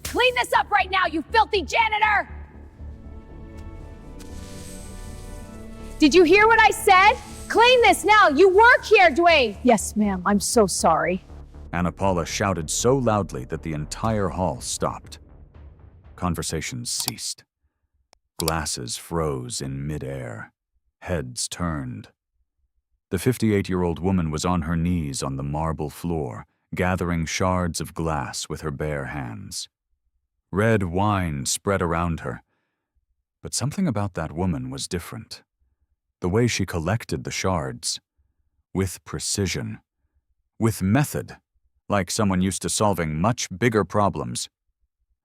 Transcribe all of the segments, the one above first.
Clean this up right now, you filthy janitor! Did you hear what I said? Clean this now. You work here, Dwayne. Yes, ma'am. I'm so sorry. Anna Paula shouted so loudly that the entire hall stopped. Conversations ceased. Glasses froze in midair. Heads turned. The 58-year-old woman was on her knees on the marble floor, gathering shards of glass with her bare hands. Red wine spread around her. But something about that woman was different. The way she collected the shards. With precision. With method, like someone used to solving much bigger problems.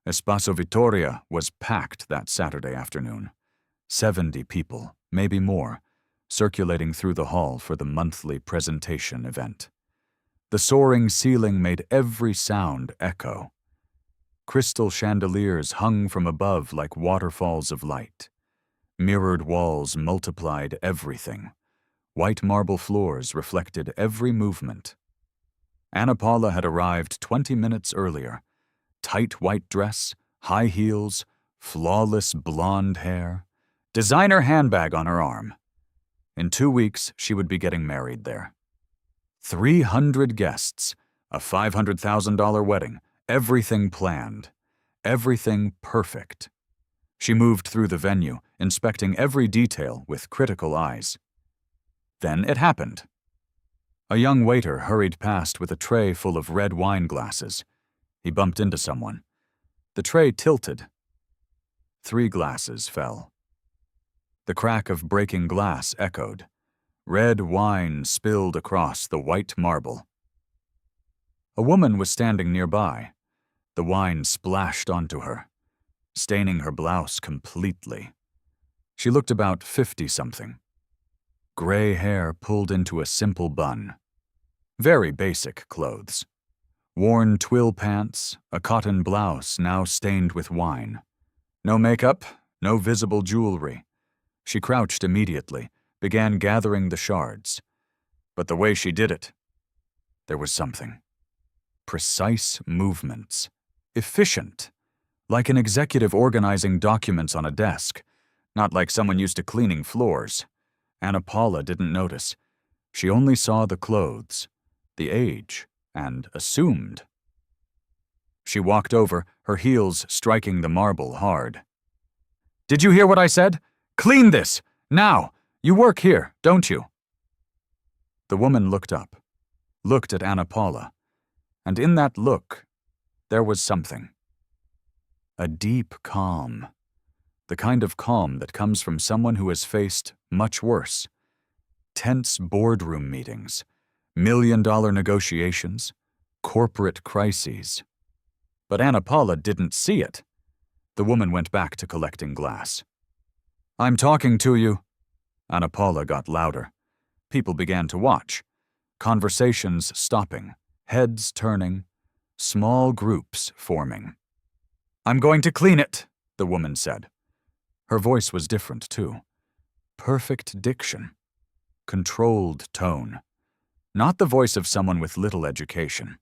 Espacio Vittoria was packed that Saturday afternoon. 70 people, maybe more, circulating through the hall for the monthly presentation event. The soaring ceiling made every sound echo. Crystal chandeliers hung from above like waterfalls of light. Mirrored walls multiplied everything. White marble floors reflected every movement. Anna Paula had arrived 20 minutes earlier. Tight white dress, high heels, flawless blonde hair, designer handbag on her arm. In 2 weeks, she would be getting married there. 300 guests, a $500,000 wedding, everything planned, everything perfect. She moved through the venue, inspecting every detail with critical eyes. Then it happened. A young waiter hurried past with a tray full of red wine glasses. He bumped into someone. The tray tilted. 3 glasses fell. The crack of breaking glass echoed. Red wine spilled across the white marble. A woman was standing nearby. The wine splashed onto her, staining her blouse completely. She looked about 50-something. Gray hair pulled into a simple bun. Very basic clothes. Worn twill pants, a cotton blouse now stained with wine. No makeup, no visible jewelry. She crouched immediately, began gathering the shards. But the way she did it, there was something. Precise movements. Efficient. Like an executive organizing documents on a desk. Not like someone used to cleaning floors. Anna Paula didn't notice. She only saw the clothes, the age, and assumed. She walked over, her heels striking the marble hard. "Did you hear what I said? Clean this! Now! You work here, don't you?" The woman looked up, looked at Anna Paula, and in that look, there was something. A deep calm. The kind of calm that comes from someone who has faced much worse. Tense boardroom meetings, million-dollar negotiations, corporate crises. But Anna Paula didn't see it. The woman went back to collecting glass. "I'm talking to you." Anna Paula got louder. People began to watch. Conversations stopping, heads turning, small groups forming. "I'm going to clean it," the woman said. Her voice was different, too. Perfect diction. Controlled tone. Not the voice of someone with little education.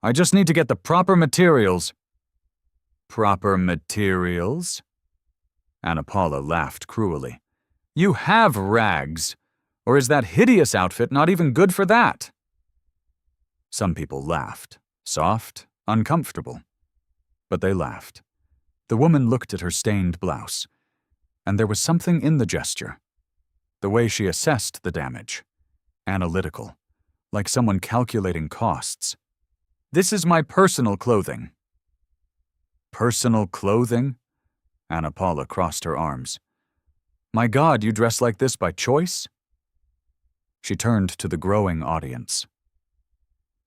"I just need to get the proper materials." "Proper materials?" Anna Paula laughed cruelly. "You have rags. Or is that hideous outfit not even good for that?" Some people laughed. Soft, uncomfortable. But they laughed. The woman looked at her stained blouse. And there was something in the gesture. The way she assessed the damage. Analytical. Like someone calculating costs. "This is my personal clothing." "Personal clothing?" Anna Paula crossed her arms. "My God, you dress like this by choice?" She turned to the growing audience.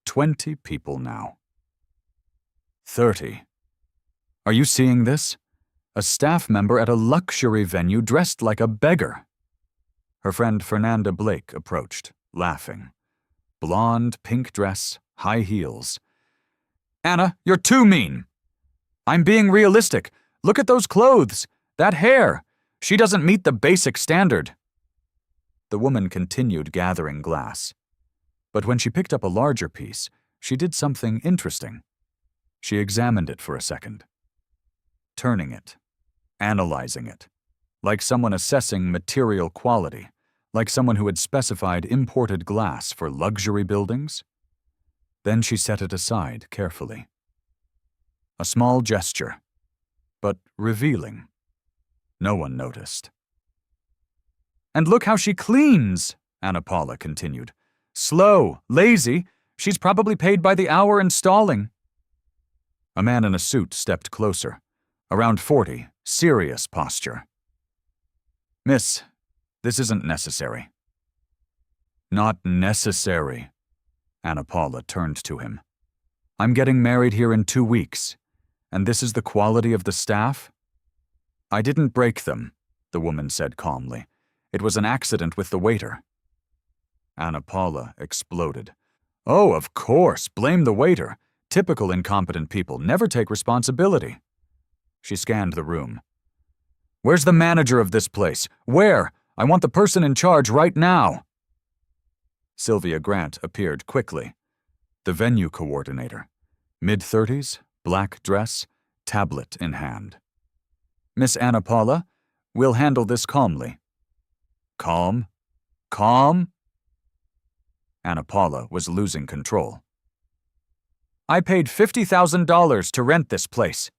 20 people now. 30. Are you seeing this? A staff member at a luxury venue dressed like a beggar. Her friend Fernanda Blake approached, laughing. Blonde, pink dress, high heels. "Anna, you're too mean." "I'm being realistic. Look at those clothes. That hair. She doesn't meet the basic standard." The woman continued gathering glass. But when she picked up a larger piece, she did something interesting. She examined it for a second, turning it, analyzing it, like someone assessing material quality, like someone who had specified imported glass for luxury buildings. Then she set it aside carefully. A small gesture, but revealing. No one noticed. "And look how she cleans," Anna Paula continued. "Slow, lazy. She's probably paid by the hour installing." A man in a suit stepped closer. Around 40, serious posture. "Miss, this isn't necessary." "Not necessary." Anna Paula turned to him. "I'm getting married here in 2 weeks, and this is the quality of the staff?" "I didn't break them," the woman said calmly. "It was an accident with the waiter." Anna Paula exploded. "Oh, of course, blame the waiter. Typical incompetent people never take responsibility." She scanned the room. "Where's the manager of this place? Where? I want the person in charge right now." Sylvia Grant appeared quickly. The venue coordinator. Mid-30s, black dress, tablet in hand. "Miss Anna Paula, we'll handle this calmly." Calm? Calm? Anna Paula was losing control. "I paid $50,000 to rent this place."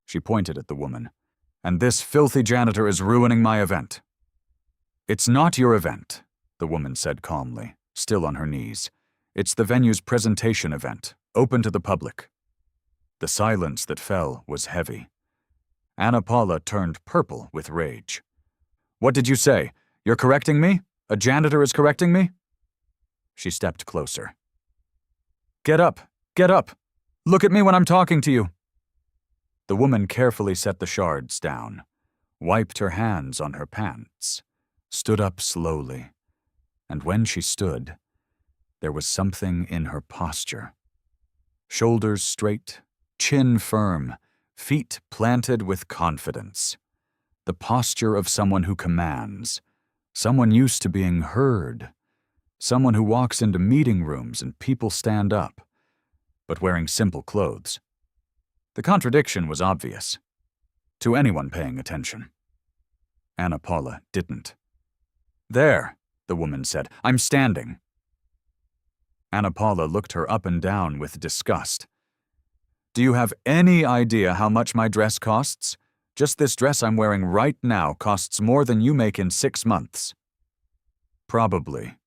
She pointed at the woman. "And this filthy janitor is ruining my event." "It's not your event," the woman said calmly, still on her knees. "It's the venue's presentation event, open to the public." The silence that fell was heavy. Anna Paula turned purple with rage. "What did you say? You're correcting me? A janitor is correcting me?" She stepped closer. "Get up! Get up! Look at me when I'm talking to you!" The woman carefully set the shards down, wiped her hands on her pants, stood up slowly, and when she stood, there was something in her posture. Shoulders straight, chin firm, feet planted with confidence. The posture of someone who commands, someone used to being heard, someone who walks into meeting rooms and people stand up, but wearing simple clothes. The contradiction was obvious, to anyone paying attention. Anna Paula didn't. "There," the woman said, "I'm standing." Anna Paula looked her up and down with disgust. "Do you have any idea how much my dress costs? Just this dress I'm wearing right now costs more than you make in 6 months." "Probably."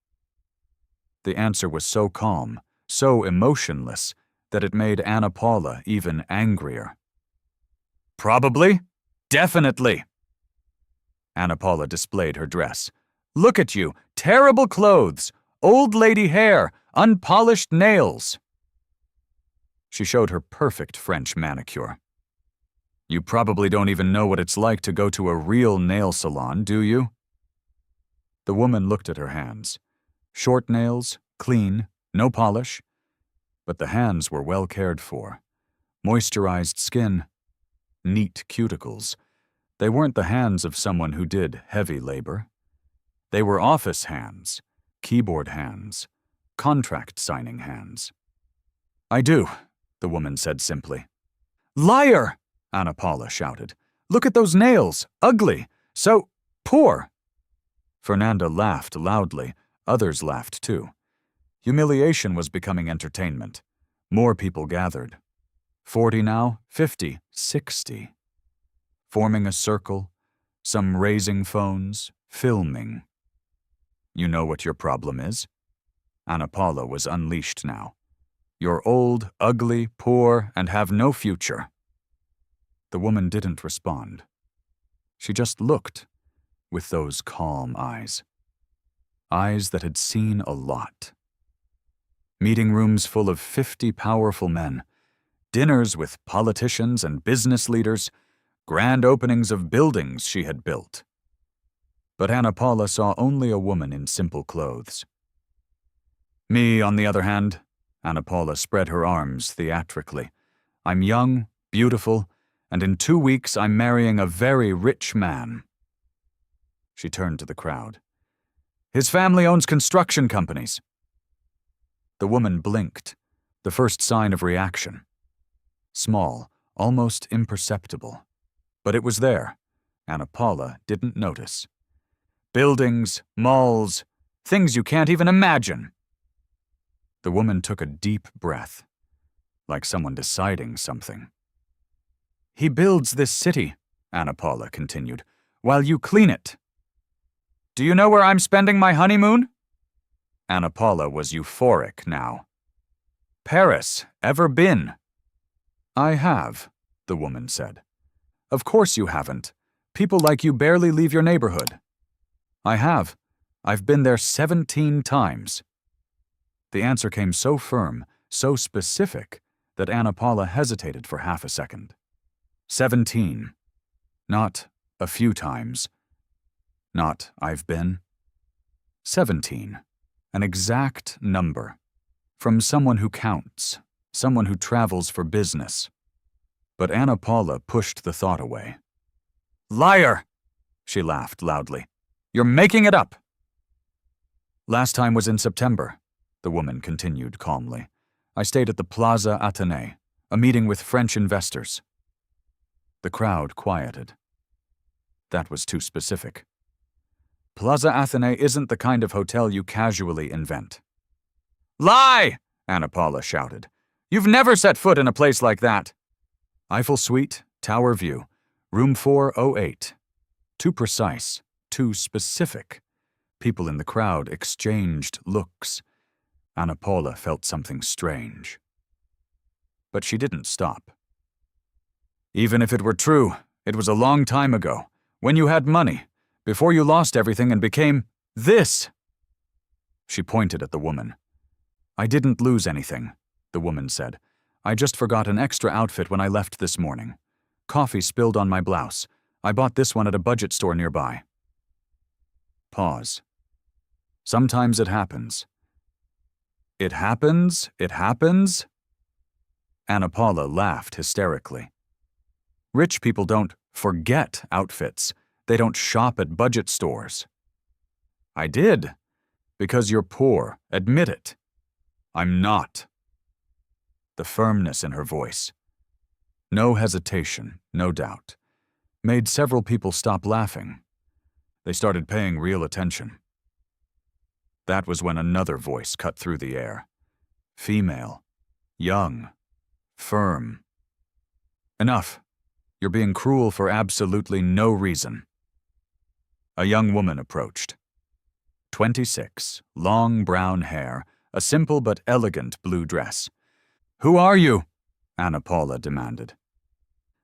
The answer was so calm, so emotionless, that it made Anna Paula even angrier. "Probably? Definitely!" Anna Paula displayed her dress. "Look at you! Terrible clothes! Old lady hair! Unpolished nails!" She showed her perfect French manicure. "You probably don't even know what it's like to go to a real nail salon, do you?" The woman looked at her hands. Short nails, clean, no polish. But the hands were well cared for. Moisturized skin, neat cuticles. They weren't the hands of someone who did heavy labor. They were office hands, keyboard hands, contract signing hands. "I do," the woman said simply. "Liar!" Anna Paula shouted. "Look at those nails! Ugly! So poor!" Fernanda laughed loudly. Others laughed too. Humiliation was becoming entertainment. More people gathered. 40 now, 50, 60. Forming a circle, some raising phones, filming. "You know what your problem is?" Anna Paula was unleashed now. "You're old, ugly, poor, and have no future." The woman didn't respond. She just looked, with those calm eyes. Eyes that had seen a lot. Meeting rooms full of 50 powerful men, dinners with politicians and business leaders, grand openings of buildings she had built. But Anna Paula saw only a woman in simple clothes. "Me, on the other hand," Anna Paula spread her arms theatrically. "I'm young, beautiful, and in 2 weeks I'm marrying a very rich man." She turned to the crowd. "His family owns construction companies." The woman blinked, the first sign of reaction. small, almost imperceptible. But it was there, Anna Paula didn't notice. Buildings, malls, things you can't even imagine. The woman took a deep breath, like someone deciding something. He builds this city, Anna Paula continued, while you clean it. Do you know where I'm spending my honeymoon? Anna Paula was euphoric now. Paris, ever been? I have, the woman said. Of course you haven't. People like you barely leave your neighborhood. I have. I've been there 17 times. The answer came so firm, so specific, that Anna Paula hesitated for half a second. 17. Not a few times. Not I've been. 17. An exact number. From someone who counts, someone who travels for business. But Anna Paula pushed the thought away. Liar! She laughed loudly. You're making it up! Last time was in September, the woman continued calmly. I stayed at the Plaza Athénée, a meeting with French investors. The crowd quieted. That was too specific. Plaza Athénée isn't the kind of hotel you casually invent. Lie! Anna Paula shouted. You've never set foot in a place like that. Eiffel Suite, Tower View, room 408. Too precise, too specific. People in the crowd exchanged looks. Anna Paula felt something strange. But she didn't stop. Even if it were true, it was a long time ago, when you had money, before you lost everything and became this. She pointed at the woman. I didn't lose anything, the woman said. I just forgot an extra outfit when I left this morning. Coffee spilled on my blouse. I bought this one at a budget store nearby. Pause. Sometimes it happens. It happens? It happens? Anna Paula laughed hysterically. Rich people don't forget outfits. They don't shop at budget stores. I did. Because you're poor. Admit it. I'm not. The firmness in her voice, no hesitation, no doubt, made several people stop laughing. They started paying real attention. That was when another voice cut through the air. Female, young, firm. Enough. You're being cruel for absolutely no reason. A young woman approached. 26, long brown hair, a simple but elegant blue dress. Who are you? Anna Paula demanded.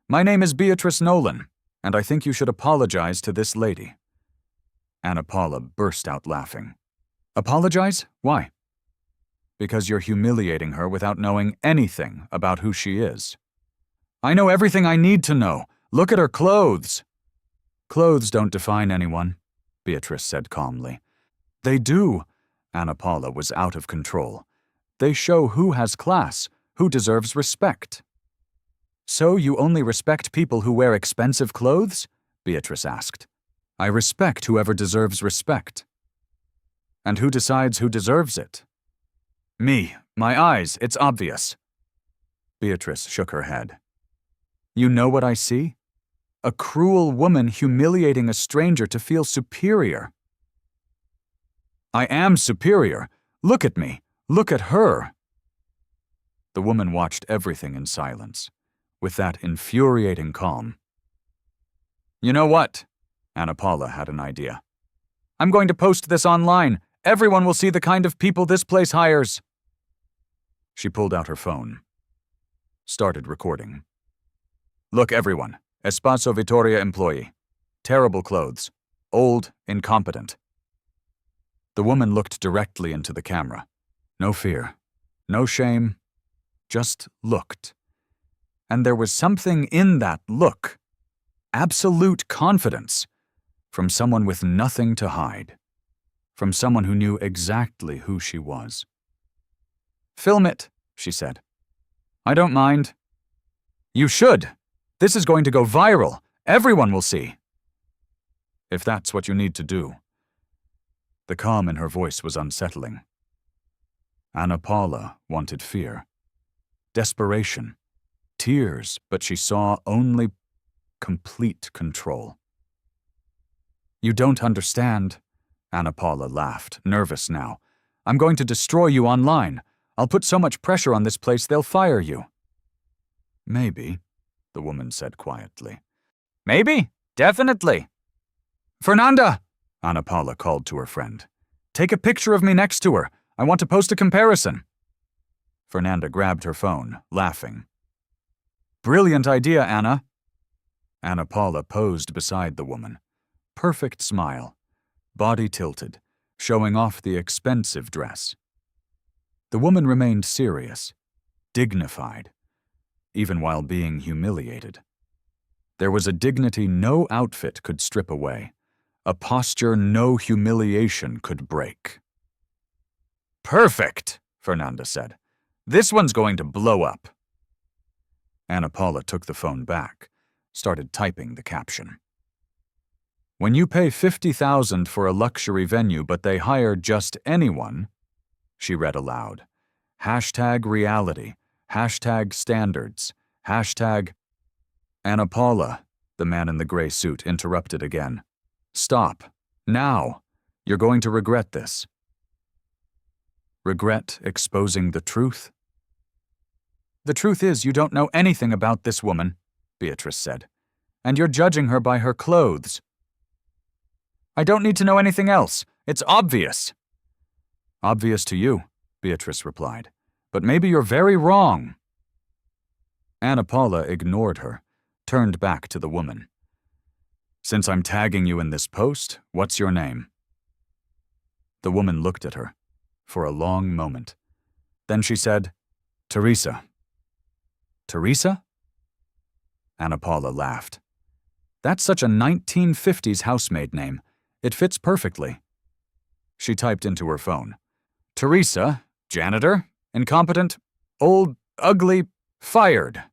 My name is Beatrice Nolan, and I think you should apologize to this lady. Anna Paula burst out laughing. Apologize? Why? Because you're humiliating her without knowing anything about who she is. I know everything I need to know. Look at her clothes. Clothes don't define anyone, Beatrice said calmly. They do. Anna Paula was out of control. They show who has class, who deserves respect. So you only respect people who wear expensive clothes? Beatrice asked. I respect whoever deserves respect. And who decides who deserves it? Me. My eyes. It's obvious. Beatrice shook her head. You know what I see? A cruel woman humiliating a stranger to feel superior. I am superior. Look at me. Look at her. The woman watched everything in silence, with that infuriating calm. You know what? Anna Paula had an idea. I'm going to post this online. Everyone will see the kind of people this place hires. She pulled out her phone. Started recording. Look, everyone. Espacio Vittoria employee. Terrible clothes. Old, incompetent. The woman looked directly into the camera. No fear. No shame. Just looked. And there was something in that look. Absolute confidence. From someone with nothing to hide. From someone who knew exactly who she was. Film it, she said. I don't mind. You should. This is going to go viral. Everyone will see. If that's what you need to do. The calm in her voice was unsettling. Anna Paula wanted fear. Desperation. tears, but she saw only complete control. "You don't understand," Anna Paula laughed, nervous now. "I'm going to destroy you online. I'll put so much pressure on this place they'll fire you." "Maybe," the woman said quietly. "Maybe? Definitely." "Fernanda!" Anna Paula called to her friend. "Take a picture of me next to her. I want to post a comparison." Fernanda grabbed her phone, laughing. "Brilliant idea, Anna." Anna Paula posed beside the woman. Perfect smile, body tilted, showing off the expensive dress. The woman remained serious, dignified, even while being humiliated. There was a dignity no outfit could strip away, a posture no humiliation could break. "Perfect," Fernanda said. "This one's going to blow up." Anna Paula took the phone back, started typing the caption. "When you pay $50,000 for a luxury venue but they hire just anyone," she read aloud, #reality, #standards, #. Anna Paula, the man in the gray suit, interrupted again. "Stop. Now. You're going to regret this." "Regret exposing the truth?" "The truth is you don't know anything about this woman," Beatrice said, "and you're judging her by her clothes." "I don't need to know anything else. It's obvious." "Obvious to you," Beatrice replied, "but maybe you're very wrong." Anna Paula ignored her, turned back to the woman. "Since I'm tagging you in this post, what's your name?" The woman looked at her for a long moment. Then she said, "Teresa." "Teresa?" Anna Paula laughed. "That's such a 1950s housemaid name. It fits perfectly." She typed into her phone, "Teresa, janitor, incompetent, old, ugly, fired."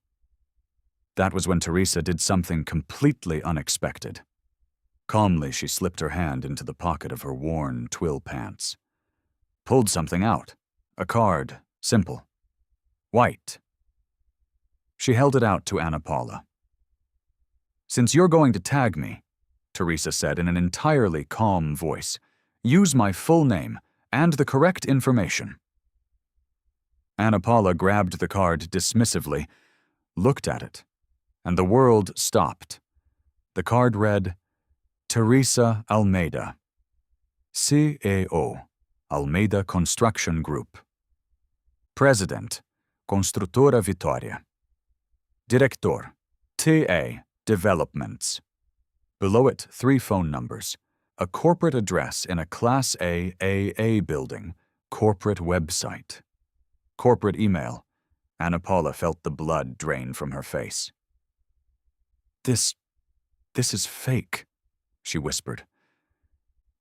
That was when Teresa did something completely unexpected. Calmly, she slipped her hand into the pocket of her worn twill pants. Pulled something out. A card, simple. White. She held it out to Anna Paula. "Since you're going to tag me," Teresa said in an entirely calm voice, "use my full name and the correct information." Anna Paula grabbed the card dismissively, looked at it, and the world stopped. The card read, "Teresa Almeida, CEO, Almeida Construction Group. President, Construtora Vitória. Director, TA, Developments." Below it, 3 phone numbers, a corporate address in a Class A AA building, corporate website. Corporate email. Anna Paula felt the blood drain from her face. This is fake," she whispered.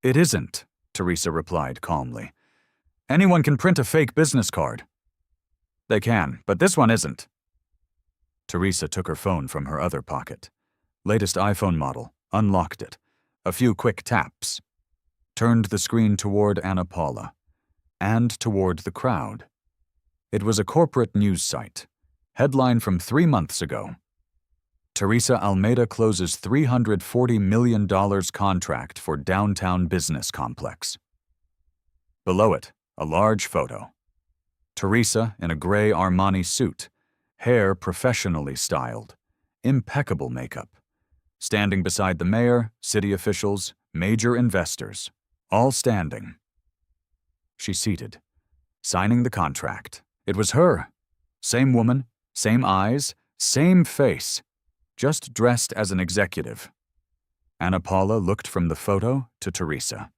"It isn't," Teresa replied calmly. "Anyone can print a fake business card." "They can, but this one isn't." Teresa took her phone from her other pocket. Latest iPhone model, unlocked it. A few quick taps. Turned the screen toward Anna Paula. And toward the crowd. It was a corporate news site. Headline from 3 months ago. Teresa Almeida closes $340 million contract for downtown business complex. Below it, a large photo. Teresa in a gray Armani suit, hair professionally styled, impeccable makeup. Standing beside the mayor, city officials, major investors, all standing. She seated, signing the contract. It was her. Same woman, same eyes, same face, just dressed as an executive. Anna Paula looked from the photo to Teresa.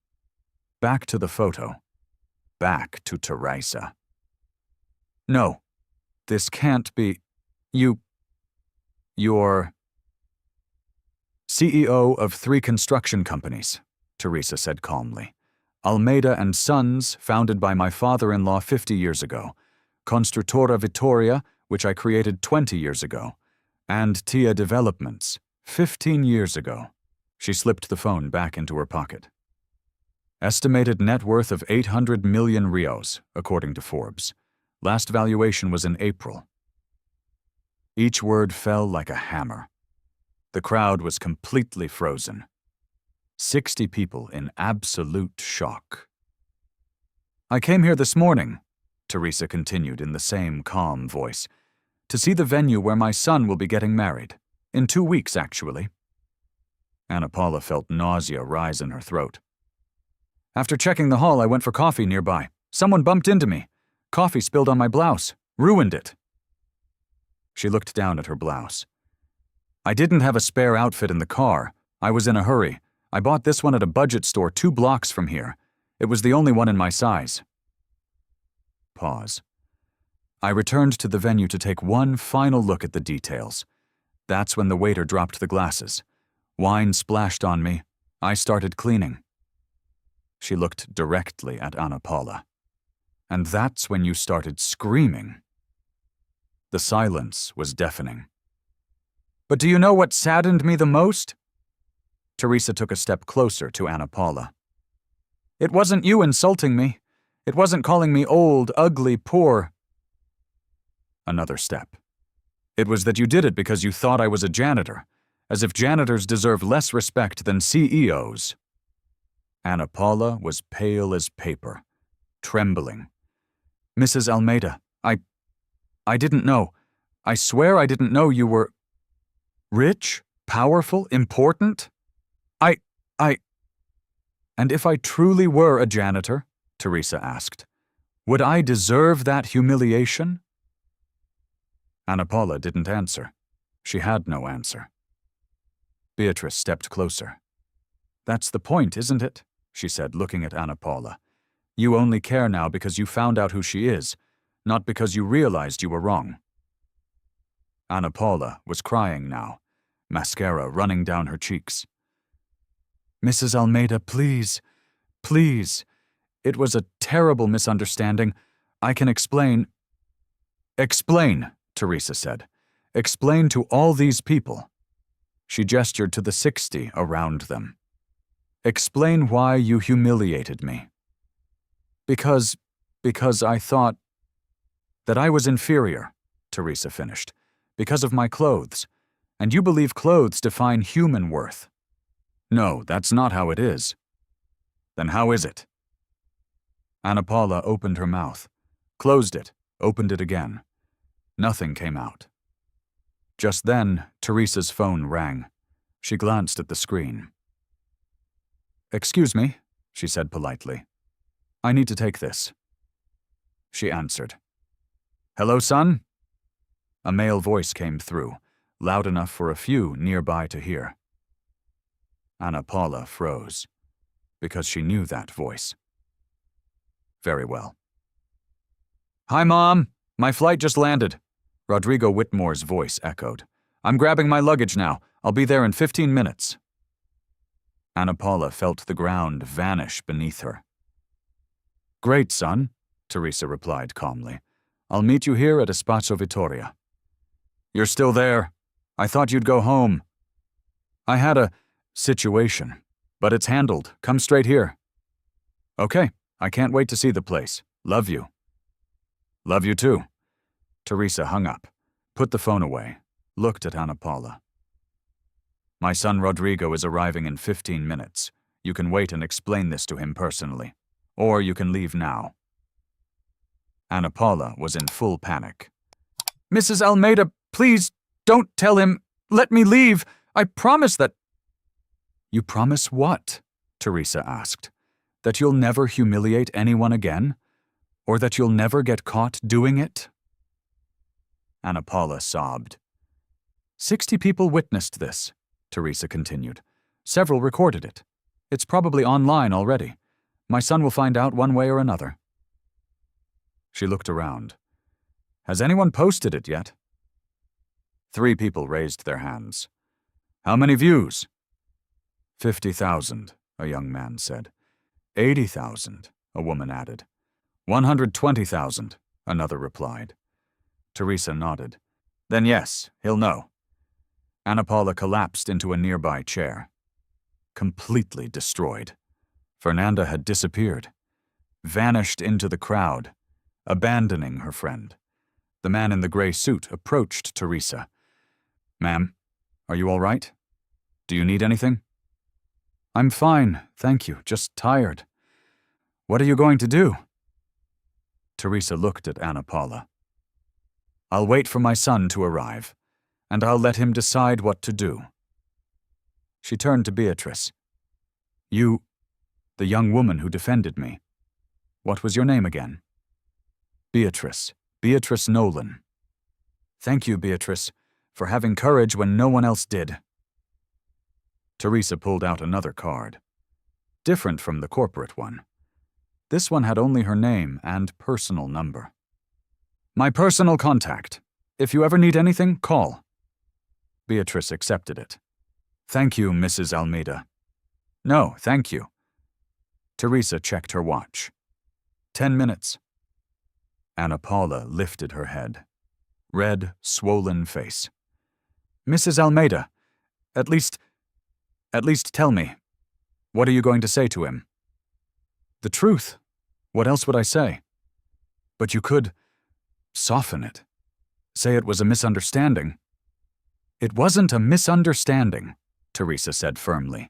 Back to the photo. Back to Teresa. "No, this can't be. You're CEO of 3 construction companies," Teresa said calmly. "Almeida and Sons, founded by my father-in-law 50 years ago. Construtora Vitória, which I created 20 years ago. And Tia Developments, 15 years ago." She slipped the phone back into her pocket. Estimated net worth of 800 million rios, according to Forbes. Last valuation was in April. Each word fell like a hammer. The crowd was completely frozen. 60 people in absolute shock. I came here this morning, Teresa continued in the same calm voice, to see the venue where my son will be getting married. In 2 weeks, actually. Anna Paula felt nausea rise in her throat. After checking the hall, I went for coffee nearby. Someone bumped into me. Coffee spilled on my blouse. Ruined it. She looked down at her blouse. I didn't have a spare outfit in the car. I was in a hurry. I bought this one at a budget store 2 blocks from here. It was the only one in my size. Pause. I returned to the venue to take one final look at the details. That's when the waiter dropped the glasses. Wine splashed on me. I started cleaning. She looked directly at Anna Paula. And that's when you started screaming. The silence was deafening. But do you know what saddened me the most? Teresa took a step closer to Anna Paula. It wasn't you insulting me. It wasn't calling me old, ugly, poor. Another step. It was that you did it because you thought I was a janitor, as if janitors deserve less respect than CEOs. Anna Paula was pale as paper, trembling. Mrs. Almeida, I didn't know. I swear I didn't know you were rich, powerful, important. And if I truly were a janitor, Teresa asked, would I deserve that humiliation? Anna Paula didn't answer. She had no answer. Beatrice stepped closer. That's the point, isn't it? She said, looking at Anna Paula. You only care now because you found out who she is, not because you realized you were wrong. Anna Paula was crying now, mascara running down her cheeks. Mrs. Almeida, please, please. It was a terrible misunderstanding. I can explain. Explain, Teresa said. Explain to all these people. She gestured to the 60 around them. Explain why you humiliated me. Because I thought that I was inferior, Teresa finished, because of my clothes, and you believe clothes define human worth. No, that's not how it is. Then how is it? Anna Paula opened her mouth, closed it, opened it again. Nothing came out. Just then, Teresa's phone rang. She glanced at the screen. Excuse me, she said politely. I need to take this. She answered. Hello, son? A male voice came through, loud enough for a few nearby to hear. Anna Paula froze, because she knew that voice. Very well. Hi, Mom. My flight just landed. Rodrigo Whitmore's voice echoed. I'm grabbing my luggage now. I'll be there in 15 minutes. Anna Paula felt the ground vanish beneath her. Great, son, Teresa replied calmly. I'll meet you here at Espacio Vittoria. You're still there. I thought you'd go home. I had a situation, but it's handled. Come straight here. Okay, I can't wait to see the place. Love you. Love you too. Teresa hung up, put the phone away, looked at Anna Paula. My son Rodrigo is arriving in 15 minutes. You can wait and explain this to him personally. Or you can leave now. Anna Paula was in full panic. Mrs. Almeida, please, don't tell him. Let me leave. I promise that. You promise what? Teresa asked. That you'll never humiliate anyone again? Or that you'll never get caught doing it? Anna Paula sobbed. 60 people witnessed this, Teresa continued. Several recorded it. It's probably online already. My son will find out one way or another. She looked around. Has anyone posted it yet? 3 people raised their hands. How many views? 50,000, a young man said. 80,000, a woman added. 120,000, another replied. Teresa nodded. Then yes, he'll know. Anna Paula collapsed into a nearby chair. Completely destroyed. Fernanda had disappeared, vanished into the crowd, abandoning her friend. The man in the gray suit approached Teresa. "Ma'am, are you all right? Do you need anything?" "I'm fine, thank you, just tired. What are you going to do?" Teresa looked at Anna Paula. "I'll wait for my son to arrive, and I'll let him decide what to do." She turned to Beatrice. "You, the young woman who defended me. What was your name again?" "Beatrice. Beatrice Nolan." "Thank you, Beatrice, for having courage when no one else did." Teresa pulled out another card. Different from the corporate one. This one had only her name and personal number. "My personal contact. If you ever need anything, call." Beatrice accepted it. "Thank you, Mrs. Almeida." "No, thank you." Teresa checked her watch. 10 minutes. Anna Paula lifted her head. Red, swollen face. "Mrs. Almeida, at least tell me. What are you going to say to him?" "The truth. What else would I say?" "But you could soften it. Say it was a misunderstanding." "It wasn't a misunderstanding," Teresa said firmly.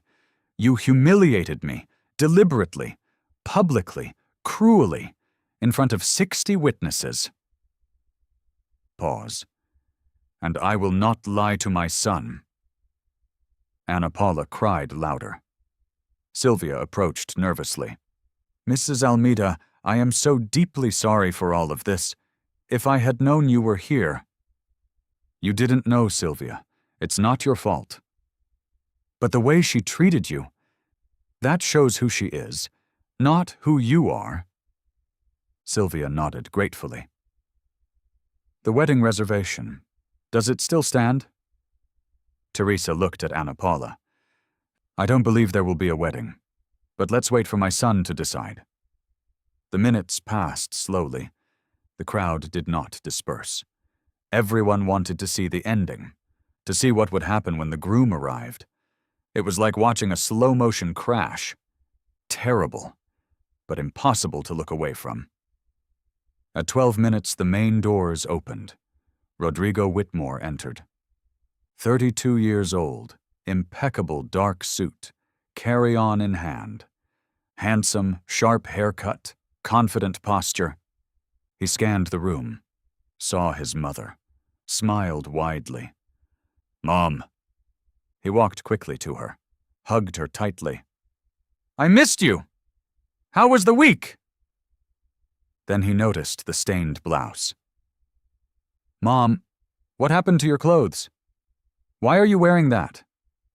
"You humiliated me, deliberately, publicly, cruelly, in front of 60 witnesses." Pause. "And I will not lie to my son." Anna Paula cried louder. Sylvia approached nervously. "Mrs. Almeida, I am so deeply sorry for all of this. If I had known you were here—" "You didn't know, Sylvia. It's not your fault." "But the way she treated you, that shows who she is, not who you are." Sylvia nodded gratefully. "The wedding reservation, does it still stand?" Teresa looked at Anna Paula. "I don't believe there will be a wedding, but let's wait for my son to decide." The minutes passed slowly. The crowd did not disperse. Everyone wanted to see the ending, to see what would happen when the groom arrived. It was like watching a slow-motion crash. Terrible, but impossible to look away from. At 12 minutes, the main doors opened. Rodrigo Whitmore entered. 32 years old, impeccable dark suit, carry-on in hand. Handsome, sharp haircut, confident posture. He scanned the room, saw his mother, smiled widely. "Mom." He walked quickly to her, hugged her tightly. "I missed you! How was the week?" Then he noticed the stained blouse. "Mom, what happened to your clothes? Why are you wearing that?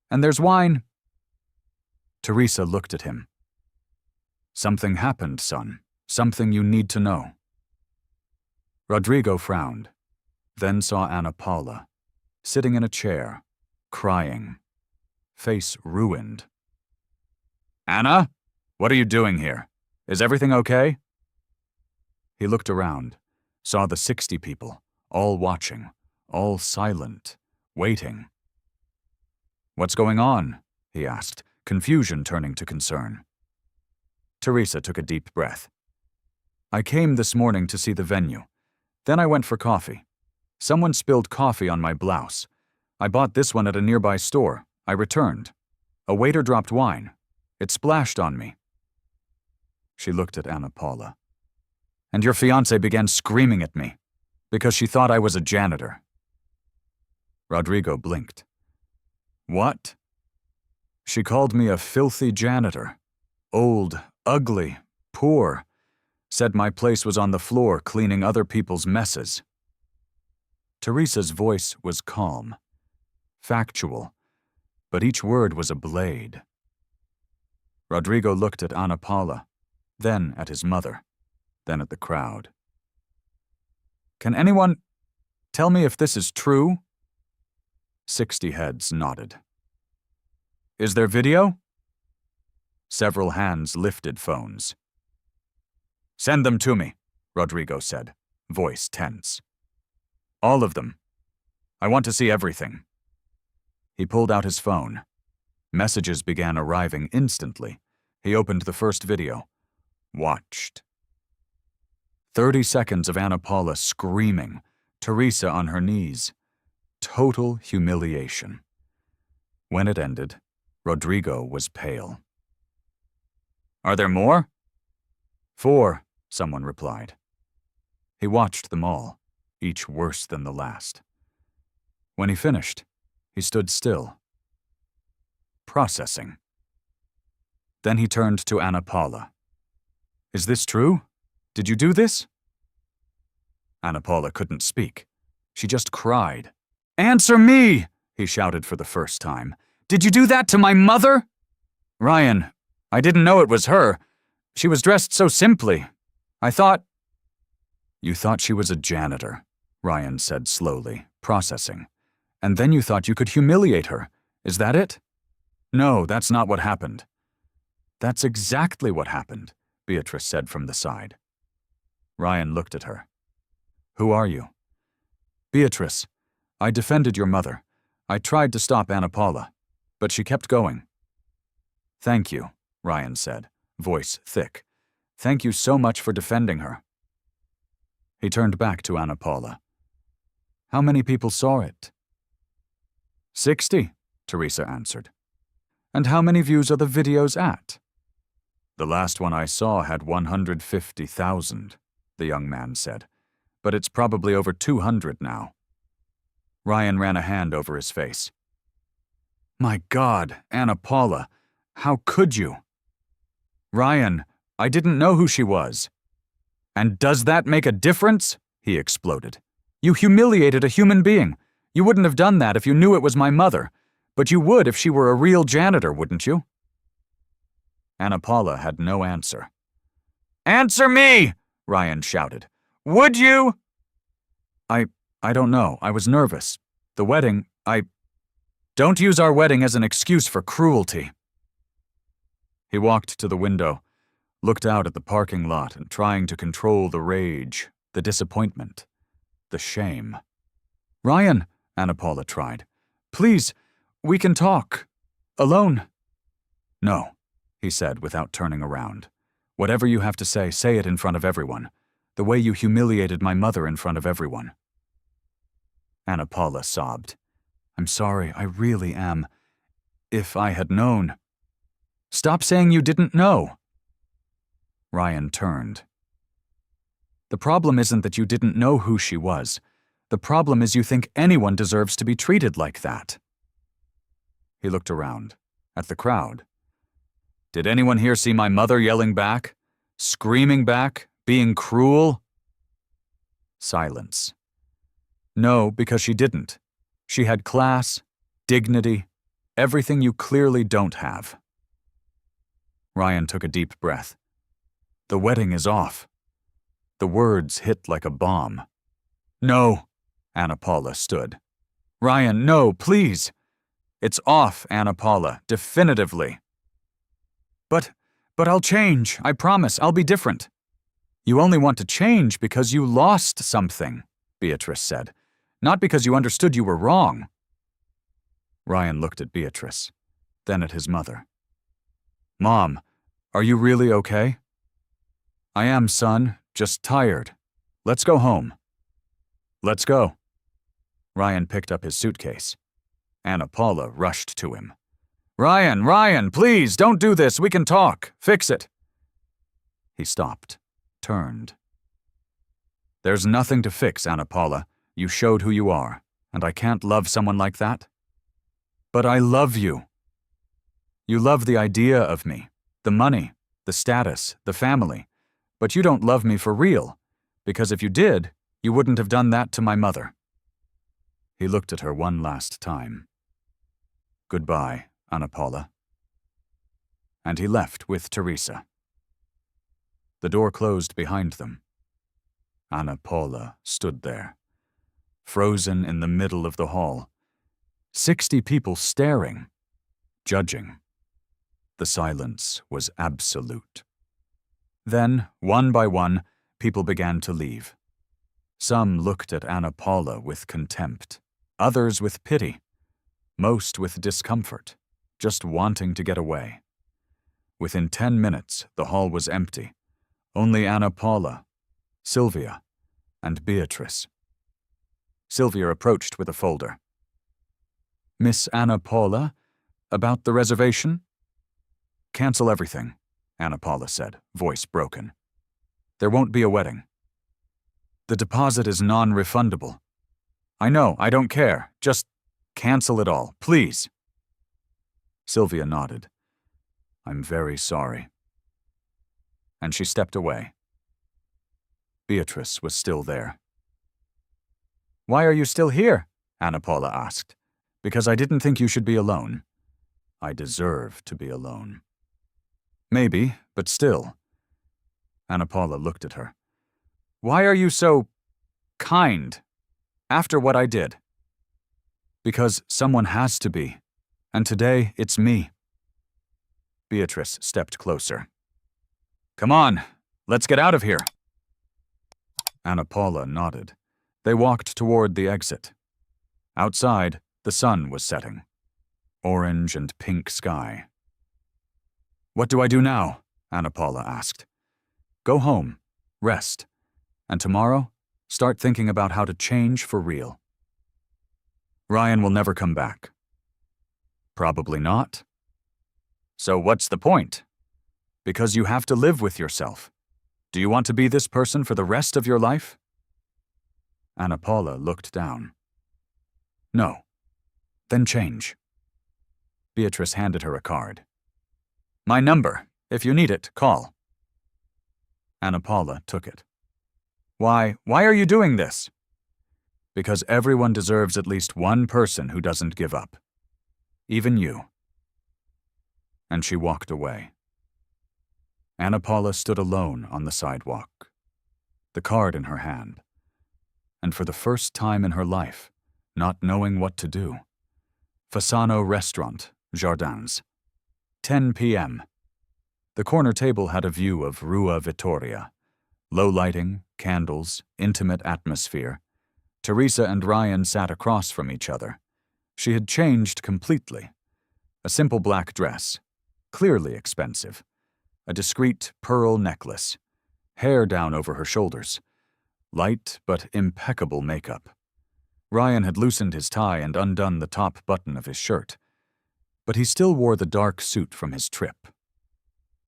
And there's wine." Teresa looked at him. "Something happened, son. Something you need to know." Rodrigo frowned, then saw Anna Paula, sitting in a chair, crying, face ruined. "Anna, what are you doing here? Is everything okay?" He looked around, saw the 60 people, all watching, all silent, waiting. "What's going on?" he asked, confusion turning to concern. Teresa took a deep breath. "I came this morning to see the venue. Then I went for coffee. Someone spilled coffee on my blouse. I bought this one at a nearby store. I returned. A waiter dropped wine. It splashed on me." She looked at Anna Paula. "And your fiancé began screaming at me because she thought I was a janitor." Rodrigo blinked. "What?" "She called me a filthy janitor. Old, ugly, poor. Said my place was on the floor cleaning other people's messes." Teresa's voice was calm, factual, but each word was a blade. Rodrigo looked at Anna Paula, then at his mother, then at the crowd. "Can anyone tell me if this is true?" 60 heads nodded. "Is there video?" Several hands lifted phones. "Send them to me," Rodrigo said, voice tense. "All of them. I want to see everything." He pulled out his phone. Messages began arriving instantly. He opened the first video. Watched. 30 seconds of Anna Paula screaming, Teresa on her knees. Total humiliation. When it ended, Rodrigo was pale. "Are there more?" "4," someone replied. He watched them all, each worse than the last. When he finished, he stood still, processing. Then he turned to Ana Paula. "Is this true? Did you do this?" Ana Paula couldn't speak. She just cried. "Answer me!" he shouted for the first time. "Did you do that to my mother?" "Ryan, I didn't know it was her. She was dressed so simply. I thought—" "You thought she was a janitor," Ryan said slowly, processing. "And then you thought you could humiliate her. Is that it?" "No, that's not what happened." "That's exactly what happened," Beatrice said from the side. Ryan looked at her. "Who are you?" "Beatrice. I defended your mother. I tried to stop Ana Paula, but she kept going." "Thank you," Ryan said, voice thick. "Thank you so much for defending her." He turned back to Ana Paula. "How many people saw it?" 60, Teresa answered. "And how many views are the videos at?" "The last one I saw had 150,000, the young man said. "But it's probably over 200 now." Ryan ran a hand over his face. "My God, Ana Paula, how could you?" "Ryan, I didn't know who she was." "And does that make a difference?" he exploded. "You humiliated a human being. You wouldn't have done that if you knew it was my mother, but you would if she were a real janitor, wouldn't you?" Ana Paula had no answer. "Answer me!" Ryan shouted. "Would you?" I don't know. I was nervous. The wedding, Don't use our wedding as an excuse for cruelty." He walked to the window, looked out at the parking lot and trying to control the rage, the disappointment, the shame. "Ryan," Ana Paula tried. "Please, we can talk. Alone." "No," he said without turning around. "Whatever you have to say it in front of everyone. The way you humiliated my mother in front of everyone." Ana Paula sobbed. "I'm sorry, I really am. If I had known." "Stop saying you didn't know." Ryan turned. "The problem isn't that you didn't know who she was. The problem is you think anyone deserves to be treated like that." He looked around, at the crowd. "Did anyone here see my mother yelling back? Screaming back? Being cruel?" Silence. "No, because she didn't. She had class, dignity, everything you clearly don't have." Ryan took a deep breath. "The wedding is off." The words hit like a bomb. "No," Ana Paula stood. "Ryan, no, please." "It's off, Ana Paula, definitively." But I'll change, I promise, I'll be different." "You only want to change because you lost something," Beatrice said. "Not because you understood you were wrong." Ryan looked at Beatrice, then at his mother. "Mom, are you really okay?" "I am, son, just tired. Let's go home." "Let's go." Ryan picked up his suitcase. Ana Paula rushed to him. Ryan, please, don't do this. We can talk. Fix it." He stopped, turned. "There's nothing to fix, Ana Paula. You showed who you are, and I can't love someone like that." "But I love you." "You love the idea of me, the money, the status, the family, but you don't love me for real, because if you did, you wouldn't have done that to my mother." He looked at her one last time. "Goodbye, Ana Paula." And he left with Teresa. The door closed behind them. Ana Paula stood there, frozen in the middle of the hall. 60 people staring, judging. The silence was absolute. Then, one by one, people began to leave. Some looked at Ana Paula with contempt, others with pity, most with discomfort, just wanting to get away. Within 10 minutes, the hall was empty. Only Ana Paula, Sylvia, and Beatrice. Sylvia approached with a folder. Miss Anna Paula, about the reservation? Cancel everything, Anna Paula said, voice broken. There won't be a wedding. The deposit is non-refundable. I know, I don't care. Just cancel it all, please. Sylvia nodded. I'm very sorry. And she stepped away. Beatrice was still there. Why are you still here? Anna Paula asked. Because I didn't think you should be alone. I deserve to be alone. Maybe, but still. Anna Paula looked at her. Why are you so kind after what I did? Because someone has to be, and today it's me. Beatrice stepped closer. Come on, let's get out of here. Anna Paula nodded. They walked toward the exit. Outside, the sun was setting. Orange and pink sky. What do I do now? Anna Paula asked. Go home, rest, and tomorrow, start thinking about how to change for real. Ryan will never come back. Probably not. So what's the point? Because you have to live with yourself. Do you want to be this person for the rest of your life? Anna Paula looked down. No. Then change. Beatrice handed her a card. My number. If you need it, call. Anna Paula took it. Why are you doing this? Because everyone deserves at least one person who doesn't give up. Even you. And she walked away. Anna Paula stood alone on the sidewalk, the card in her hand, and for the first time in her life, not knowing what to do. Fasano Restaurant, Jardins. 10 p.m. The corner table had a view of Rua Vittoria. Low lighting, candles, intimate atmosphere. Teresa and Ryan sat across from each other. She had changed completely. A simple black dress, clearly expensive. A discreet pearl necklace. Hair down over her shoulders. Light but impeccable makeup. Ryan had loosened his tie and undone the top button of his shirt. But he still wore the dark suit from his trip.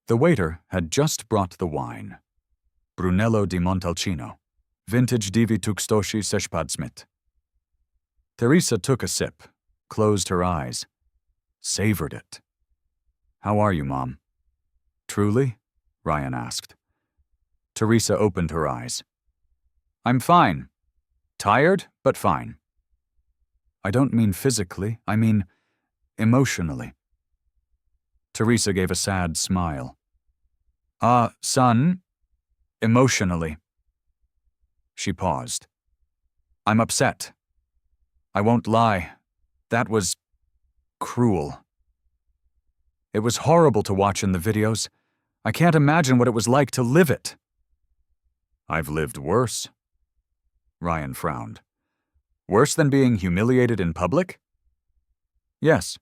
The waiter had just brought the wine. Brunello di Montalcino, vintage Divi Tukstoshi Seshpadsmit. Teresa took a sip, closed her eyes, savored it. How are you, Mom? Truly? Ryan asked. Teresa opened her eyes. I'm fine. Tired, but fine. I don't mean physically, I mean emotionally. Teresa gave a sad smile. Son, emotionally. She paused. I'm upset. I won't lie. That was cruel. It was horrible to watch in the videos. I can't imagine what it was like to live it. I've lived worse. Ryan frowned. Worse than being humiliated in public? Yes.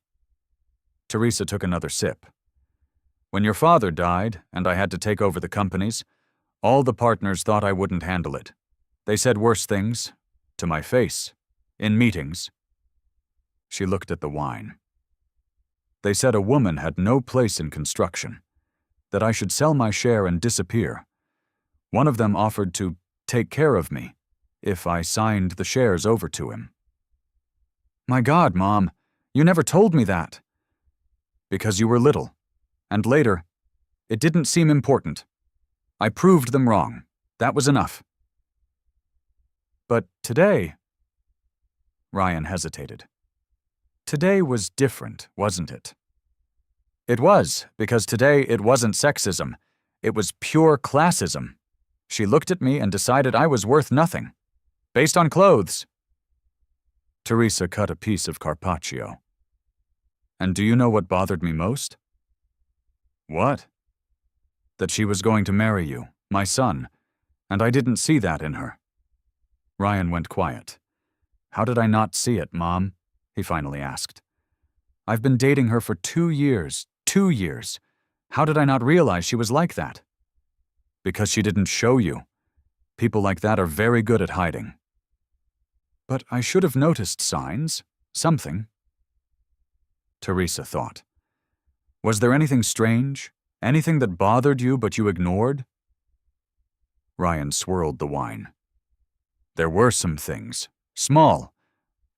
Teresa took another sip. When your father died, and I had to take over the companies, all the partners thought I wouldn't handle it. They said worse things, to my face, in meetings. She looked at the wine. They said a woman had no place in construction, that I should sell my share and disappear. One of them offered to take care of me if I signed the shares over to him. My God, Mom, you never told me that. Because you were little, and later, it didn't seem important. I proved them wrong. That was enough. But today, Ryan hesitated. Today was different, wasn't it? It was, because today it wasn't sexism. It was pure classism. She looked at me and decided I was worth nothing. Based on clothes. Teresa cut a piece of carpaccio. And do you know what bothered me most? What? That she was going to marry you, my son, and I didn't see that in her. Ryan went quiet. How did I not see it, Mom? He finally asked. I've been dating her for 2 years. 2 years. How did I not realize she was like that? Because she didn't show you. People like that are very good at hiding. But I should have noticed signs. Something. Teresa thought. Was there anything strange? Anything that bothered you but you ignored? Ryan swirled the wine. There were some things. Small.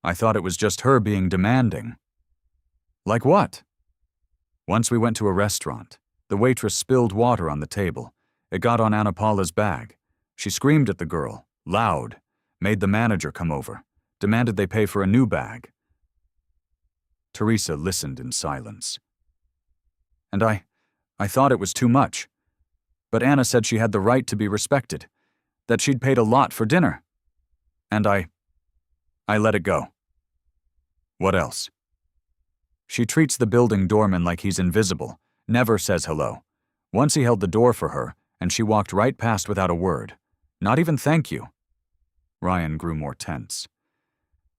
I thought it was just her being demanding. Like what? Once we went to a restaurant. The waitress spilled water on the table. It got on Anna Paula's bag. She screamed at the girl, loud, made the manager come over, demanded they pay for a new bag. Teresa listened in silence. And I thought it was too much. But Anna said she had the right to be respected, that she'd paid a lot for dinner. And I let it go. What else? She treats the building doorman like he's invisible, never says hello. Once he held the door for her, and she walked right past without a word. Not even thank you. Ryan grew more tense.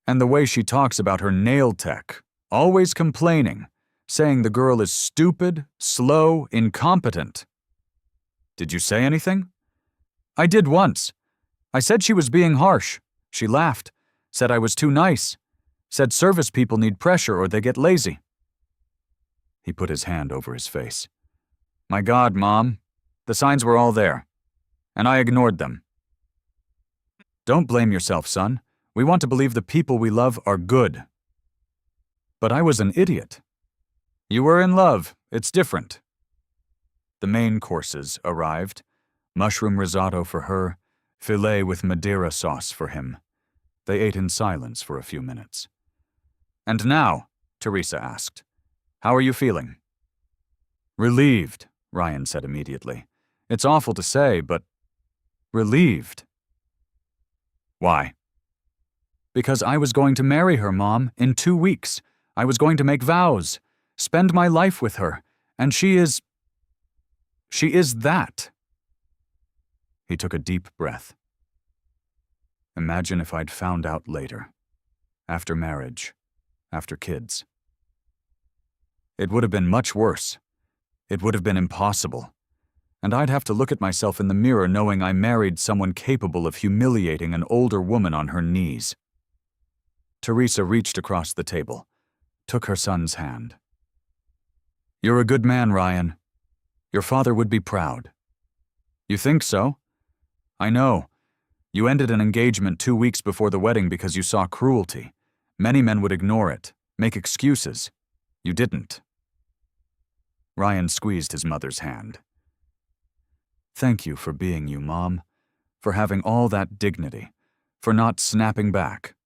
And the way she talks about her nail tech, always complaining, saying the girl is stupid, slow, incompetent. Did you say anything? I did once. I said she was being harsh. She laughed, said I was too nice, said service people need pressure or they get lazy. He put his hand over his face. My God, Mom, the signs were all there, and I ignored them. Don't blame yourself, son. We want to believe the people we love are good. But I was an idiot. You were in love. It's different. The main courses arrived. Mushroom risotto for her, filet with Madeira sauce for him. They ate in silence for a few minutes. And now, Teresa asked, how are you feeling? Relieved, Ryan said immediately. It's awful to say, but relieved. Why? Because I was going to marry her, Mom, in 2 weeks. I was going to make vows, spend my life with her, and she is that. He took a deep breath. Imagine if I'd found out later, after marriage, after kids. It would have been much worse. It would have been impossible. And I'd have to look at myself in the mirror knowing I married someone capable of humiliating an older woman on her knees. Teresa reached across the table, took her son's hand. You're a good man, Ryan. Your father would be proud. You think so? I know. You ended an engagement 2 weeks before the wedding because you saw cruelty. Many men would ignore it, make excuses. You didn't. Ryan squeezed his mother's hand. Thank you for being you, Mom, for having all that dignity, for not snapping back.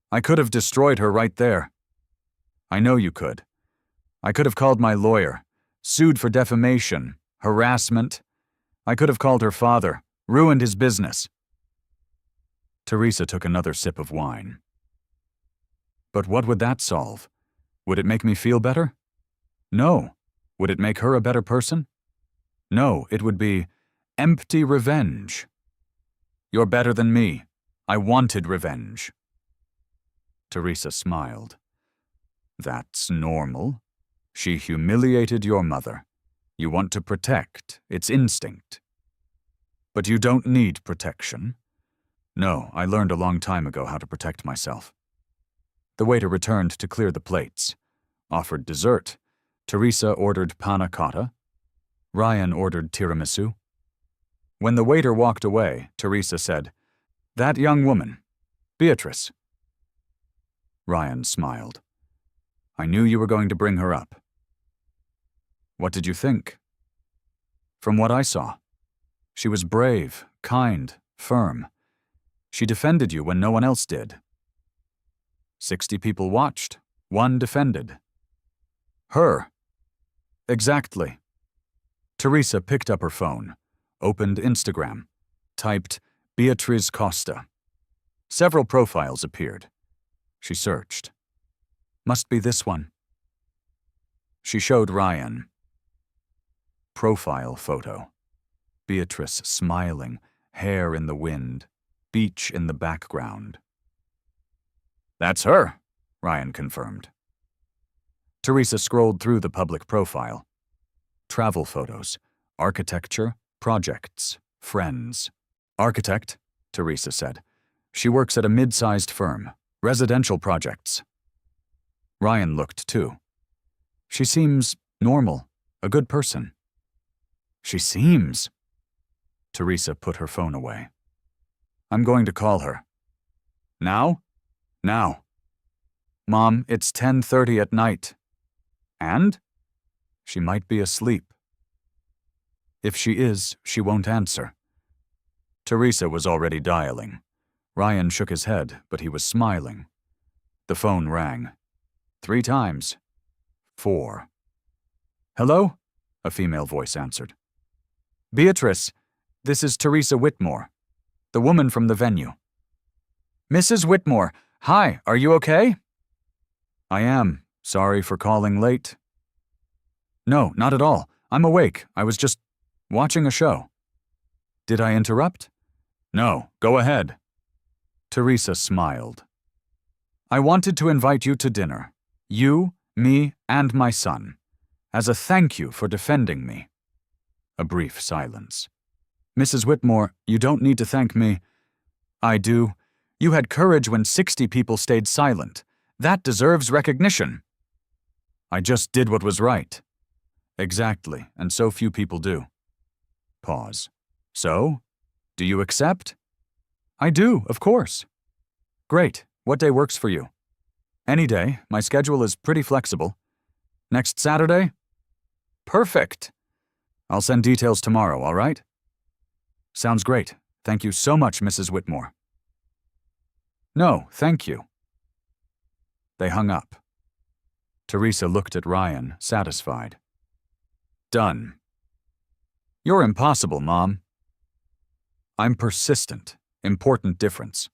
I could have destroyed her right there. I know you could. I could have called my lawyer, sued for defamation, harassment. I could have called her father, ruined his business. Teresa took another sip of wine. But what would that solve? Would it make me feel better? No. Would it make her a better person? No, it would be empty revenge. You're better than me. I wanted revenge. Teresa smiled. That's normal. She humiliated your mother. You want to protect. It's instinct. But you don't need protection. No, I learned a long time ago how to protect myself. The waiter returned to clear the plates. Offered dessert. Teresa ordered panna cotta. Ryan ordered tiramisu. When the waiter walked away, Teresa said, That young woman, Beatrice. Ryan smiled. I knew you were going to bring her up. What did you think? From what I saw, she was brave, kind, firm. She defended you when no one else did. 60 people watched, 1 defended. Her. Exactly. Teresa picked up her phone, opened Instagram, typed Beatriz Costa. Several profiles appeared. She searched. Must be this one. She showed Ryan. Profile photo. Beatrice smiling, hair in the wind, beach in the background. That's her, Ryan confirmed. Teresa scrolled through the public profile. Travel photos, architecture, projects, friends. Architect, Teresa said. She works at a mid-sized firm, residential projects. Ryan looked too. She seems normal, a good person. She seems. Teresa put her phone away. I'm going to call her. Now? Now. Mom, it's 10:30 at night. And? She might be asleep. If she is, she won't answer. Teresa was already dialing. Ryan shook his head, but he was smiling. The phone rang. 3 times. 4. Hello? A female voice answered. Beatrice, this is Teresa Whitmore, the woman from the venue. Mrs. Whitmore, hi, are you okay? I am. Sorry for calling late. No, not at all. I'm awake. I was just watching a show. Did I interrupt? No, go ahead. Teresa smiled. I wanted to invite you to dinner. You, me, and my son. As a thank you for defending me. A brief silence. Mrs. Whitmore, you don't need to thank me. I do. You had courage when 60 people stayed silent. That deserves recognition. I just did what was right. Exactly, and so few people do. Pause. So? Do you accept? I do, of course. Great. What day works for you? Any day. My schedule is pretty flexible. Next Saturday? Perfect. I'll send details tomorrow, all right? Sounds great. Thank you so much, Mrs. Whitmore. No, thank you. They hung up. Teresa looked at Ryan, satisfied. Done. You're impossible, Mom. I'm persistent. Important difference.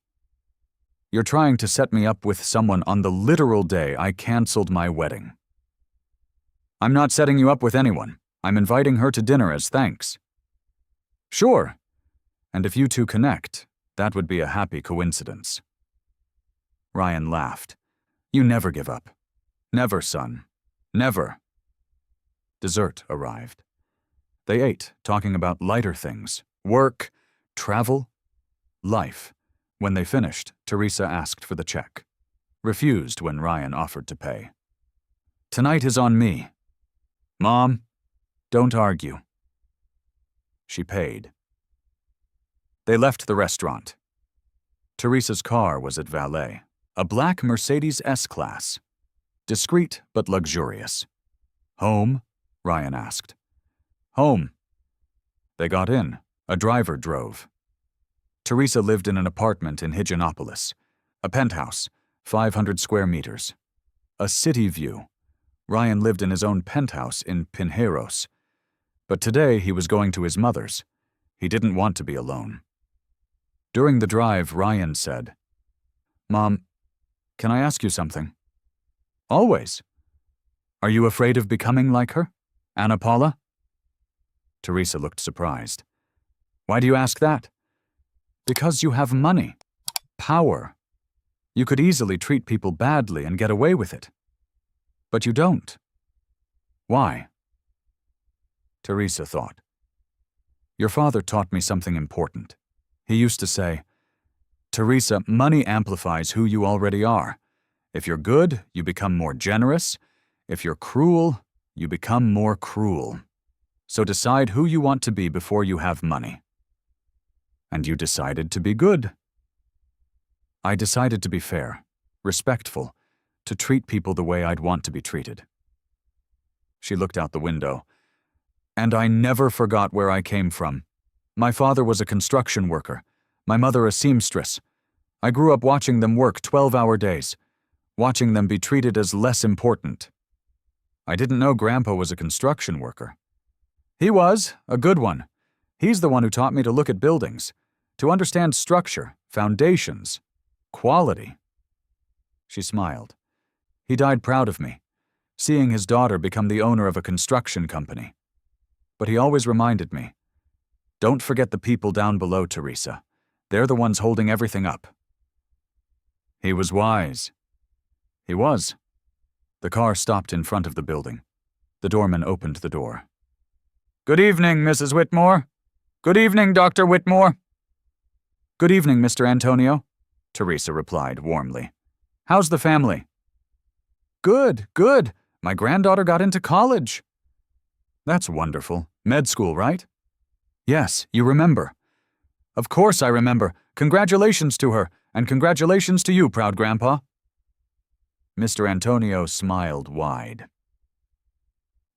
You're trying to set me up with someone on the literal day I canceled my wedding. I'm not setting you up with anyone. I'm inviting her to dinner as thanks. Sure. And if you two connect, that would be a happy coincidence. Ryan laughed. You never give up. Never, son. Never. Dessert arrived. They ate, talking about lighter things. Work, travel, life. When they finished, Teresa asked for the check. Refused when Ryan offered to pay. Tonight is on me. Mom, don't argue. She paid. They left the restaurant. Teresa's car was at valet, a black Mercedes S-Class. Discreet but luxurious. Home? Ryan asked. Home. They got in. A driver drove. Teresa lived in an apartment in Higienopolis. A penthouse, 500 square meters. A city view. Ryan lived in his own penthouse in Pinheiros. But today he was going to his mother's. He didn't want to be alone. During the drive, Ryan said, Mom, can I ask you something? Always. Are you afraid of becoming like her? Anna Paula? Teresa looked surprised. Why do you ask that? Because you have money. Power. You could easily treat people badly and get away with it. But you don't. Why? Teresa thought. Your father taught me something important. He used to say, Teresa, money amplifies who you already are. If you're good, you become more generous. If you're cruel, you become more cruel. So decide who you want to be before you have money. And you decided to be good. I decided to be fair, respectful, to treat people the way I'd want to be treated. She looked out the window. And I never forgot where I came from. My father was a construction worker, my mother a seamstress. I grew up watching them work 12-hour days, watching them be treated as less important. I didn't know Grandpa was a construction worker. He was, a good one. He's the one who taught me to look at buildings, to understand structure, foundations, quality. She smiled. He died proud of me, seeing his daughter become the owner of a construction company. But he always reminded me, don't forget the people down below, Teresa. They're the ones holding everything up. He was wise. He was. The car stopped in front of the building. The doorman opened the door. Good evening, Mrs. Whitmore. Good evening, Dr. Whitmore. Good evening, Mr. Antonio. Teresa replied warmly. How's the family? Good, good. My granddaughter got into college. That's wonderful. Med school, right? Yes, you remember. Of course I remember. Congratulations to her, and congratulations to you, proud grandpa. Mr. Antonio smiled wide.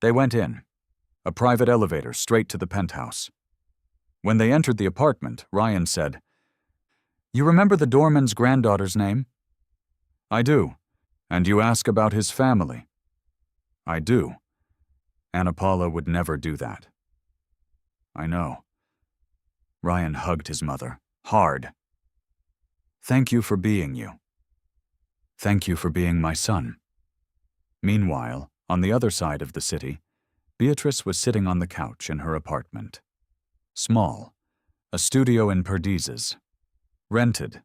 They went in, a private elevator straight to the penthouse. When they entered the apartment, Ryan said, You remember the doorman's granddaughter's name? I do. And you ask about his family? I do. Anna Paula would never do that. I know. Ryan hugged his mother, hard. Thank you for being you. Thank you for being my son. Meanwhile, on the other side of the city, Beatrice was sitting on the couch in her apartment. Small, a studio in Perdizes. Rented.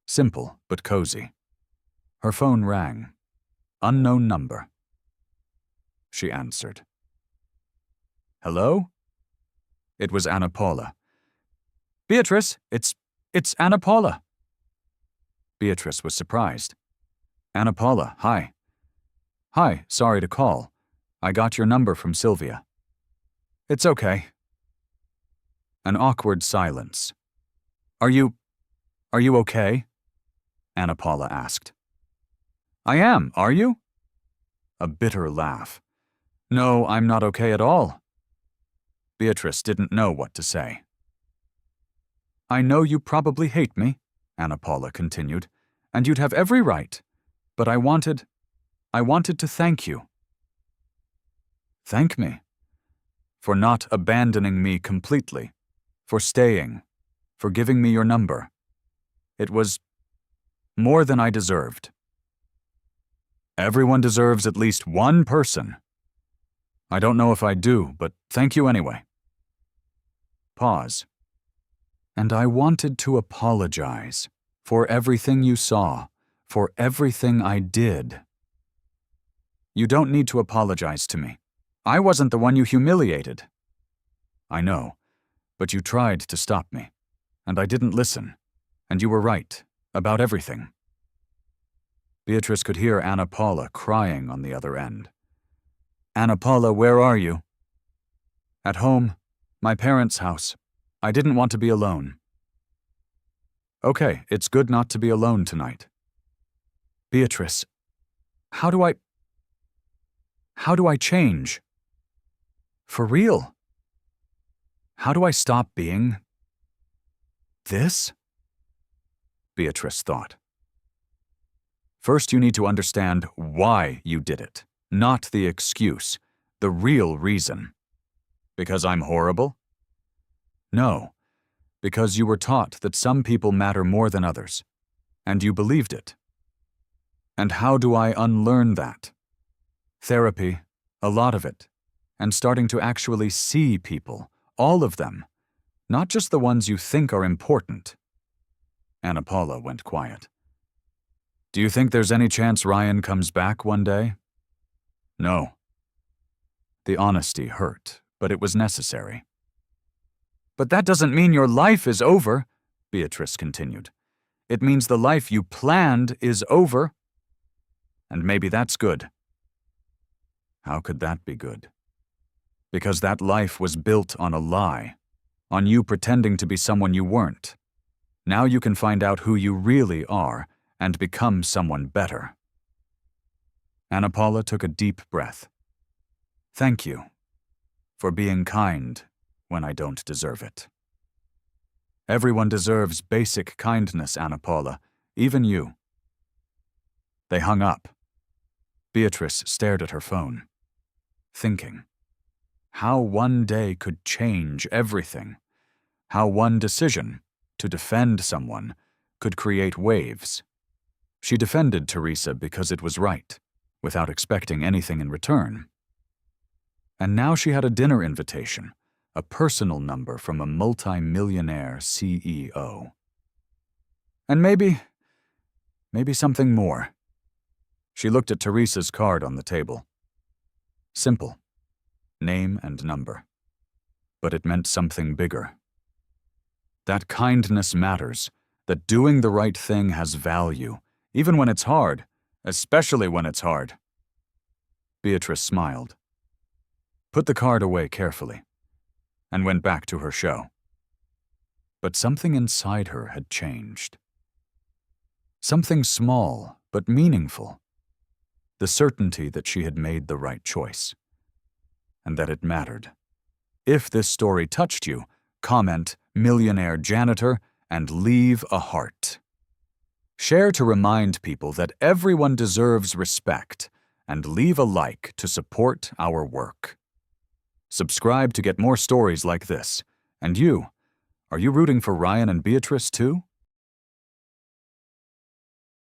Simple but cozy. Her phone rang. Unknown number. She answered. Hello? It was Anna Paula. Beatrice, it's Anna Paula. Beatrice was surprised. Anna Paula, hi. Hi, sorry to call. I got your number from Sylvia. It's okay. An awkward silence. Are you okay? Anna Paula asked. I am, are you? A bitter laugh. No, I'm not okay at all. Beatrice didn't know what to say. I know you probably hate me, Anna Paula continued, and you'd have every right, but I wanted to thank you. Thank me? For not abandoning me completely, for staying, for giving me your number. It was more than I deserved. Everyone deserves at least one person. I don't know if I do, but thank you anyway. Pause. And I wanted to apologize for everything you saw, for everything I did. You don't need to apologize to me. I wasn't the one you humiliated. I know, but you tried to stop me, and I didn't listen, and you were right about everything. Beatrice could hear Anna Paula crying on the other end. Anna Paula, where are you? At home, my parents' house. I didn't want to be alone. Okay, it's good not to be alone tonight. Beatrice, how do I change? For real? How do I stop being this? Beatrice thought. First, you need to understand why you did it, not the excuse, the real reason. Because I'm horrible? No, because you were taught that some people matter more than others, and you believed it. And how do I unlearn that? Therapy, a lot of it, and starting to actually see people, all of them, not just the ones you think are important. Anna Paula went quiet. Do you think there's any chance Ryan comes back one day? No. The honesty hurt, but it was necessary. But that doesn't mean your life is over, Beatrice continued. It means the life you planned is over. And maybe that's good. How could that be good? Because that life was built on a lie, on you pretending to be someone you weren't. Now you can find out who you really are and become someone better. Anna Paula took a deep breath. Thank you for being kind when I don't deserve it. Everyone deserves basic kindness, Anna Paula, even you. They hung up. Beatrice stared at her phone, thinking. How one day could change everything. How one decision, to defend someone, could create waves. She defended Teresa because it was right, without expecting anything in return. And now she had a dinner invitation, a personal number from a multi-millionaire CEO. And maybe something more. She looked at Teresa's card on the table. Simple. Name and number. But it meant something bigger. That kindness matters, that doing the right thing has value, even when it's hard, especially when it's hard. Beatrice smiled, put the card away carefully, and went back to her show. But something inside her had changed. Something small but meaningful. The certainty that she had made the right choice, and that it mattered. If this story touched you, comment "Millionaire Janitor" and leave a heart. Share to remind people that everyone deserves respect, and leave a like to support our work. Subscribe to get more stories like this. And you, are you rooting for Ryan and Beatrice too?